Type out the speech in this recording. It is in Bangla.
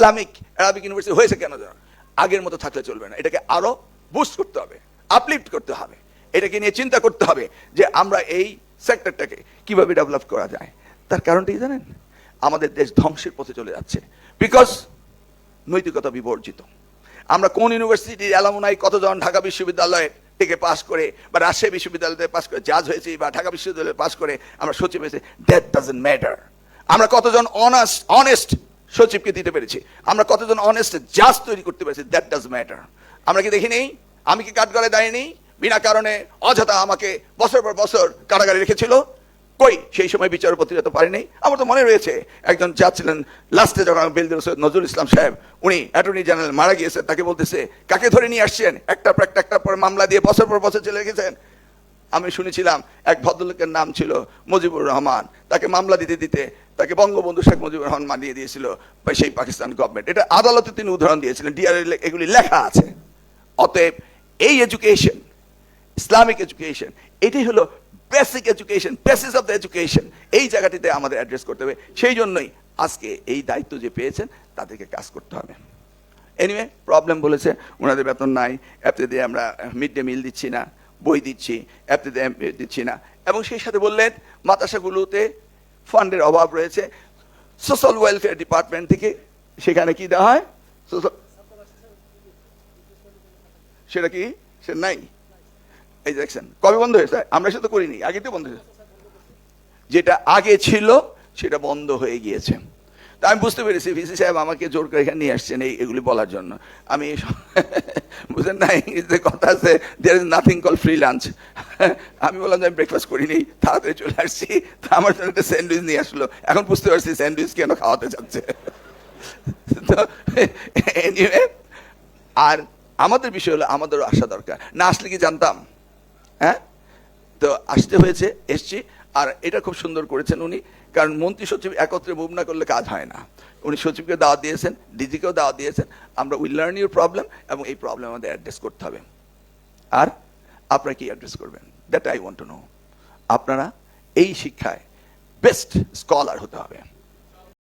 ইসলামিক আরবিক ইউনিভার্সিটি হয়েছে কেন জানো? আগের মতো থাকলে চলবে না, এটাকে আরো বুস্ট করতে হবে, আপলিফট করতে হবে, এটাকে নিয়ে চিন্তা করতে হবে যে আমরা এই সেক্টরটাকে কিভাবে ডেভেলপ করা যায়। তার কারণটি জানেন, আমাদের দেশ ধ্বংসের পথে চলে যাচ্ছে, বিকজ নৈতিকতা বিবর্জিত। আমরা কোন ইউনিভার্সিটির অ্যালামনাই কতজন ঢাকা বিশ্ববিদ্যালয়ে থেকে পাস করে বা রাজশাহী বিশ্ববিদ্যালয় থেকে পাস করে জাজ হয়েছি বা ঢাকা বিশ্ববিদ্যালয়ে পাস করে আমরা সচিব হয়েছি, দ্যাট ডাজন্ট ম্যাটার। আমরা কতজন অনেস্ট সচিবকে দিতে পেরেছি, আমরা কতজন অনেস্ট জাজ তৈরি করতে পেরেছি, দ্যাট ডাজ ম্যাটার। আমরা কি দেখি নেই? আমি কি কাঠগড়ায় দাঁড়িয়ে বিনা কারণে অযথা আমাকে বছর পর বছর কারাগারে রেখেছিল? কই সেই সময় বিচারপতিরা তো পারেনি। আমার তো মনে রয়েছে একজন জাজ ছিলেন, লাস্টে যখন বেলদির সৈয়দ নজরুল ইসলাম সাহেব, উনি অ্যাটর্নি জেনারেল মারা গিয়েছে, তাকে বলতেছে কাকে ধরে নিয়ে আসছেন, একটা পর মামলা দিয়ে বছর পর বছর চলে গেছেন। আমি শুনেছিলাম এক ভদ্রলোকের নাম ছিল মুজিবুর রহমান, তাকে মামলা দিতে দিতে তাকে বঙ্গবন্ধু শেখ মুজিবুর রহমান মানিয়ে দিয়েছিল বা সেই পাকিস্তান গভর্নমেন্ট। এটা আদালতে তিনি উদাহরণ দিয়েছিলেন, ডিআরএ এগুলি লেখা আছে। অতএব এই এডুকেশন, ইসলামিক এডুকেশন, এটাই হলো basic education, basis of the education. এই জায়গাটিতে আমাদের অ্যাড্রেস করতে হবে। সেই জন্যই আজকে এই দায়িত্ব যে পেয়েছেন তাদেরকে কাজ করতে হবে। এনিওয়ে, প্রবলেম বলেছে ওনাদের বেতন নাই, অ্যাপ্তে দিয়ে আমরা মিড ডে মিল দিচ্ছি না, বই দিচ্ছি, অ্যাপ্তে দিয়ে দিচ্ছি না, এবং সেই সাথে বললেন মাদ্রাসাগুলোতে ফান্ডের অভাব রয়েছে। সোশ্যাল ওয়েলফেয়ার ডিপার্টমেন্ট থেকে সেখানে কি দেওয়া হয়, সেটা কি সে নাই। এই দেখছেন কবে বন্ধ হয়েছে? আমরা সেটা করিনি, আগে তো বন্ধ হয়েছে। যেটা আগে ছিল সেটা বন্ধ হয়ে গিয়েছে। তা আমি বুঝতে পেরেছি ভিসি সাহেব আমাকে জোর করে এখানে নিয়ে আসছেন এইগুলি বলার জন্য। আমি বুঝলেন না, কথা আছে there is nothing call free lunch. আমি বললাম যে আমি ব্রেকফাস্ট করিনি, তাড়াতাড়ি চলে আসছি, তা আমার জন্য একটা স্যান্ডউইচ নিয়ে আসলো। এখন বুঝতে পারছি স্যান্ডউইচ কেন খাওয়াতে চাচ্ছে। তো এনিওয়ে, আর আমাদের বিষয় হলো আমাদেরও আসা দরকার। না আসলে কি জানতাম? হ্যাঁ, তো আসতে হয়েছে, এসছি। আর এটা খুব সুন্দর করেছেন উনি, কারণ মন্ত্রী সচিব একত্রে মুভ না করলে কাজ হয় না। উনি সচিবকে দাওয়াত দিয়েছেন, ডিজিকেও দাওয়াত দিয়েছেন। আমরা উইল লার্ন ইউর প্রবলেম, এবং এই প্রবলেম আমাদের অ্যাড্রেস করতে হবে। আর আপনারা কি অ্যাড্রেস করবেন, that I want to know. আপনারা এই শিক্ষায় বেস্ট স্কলার হতে হবে।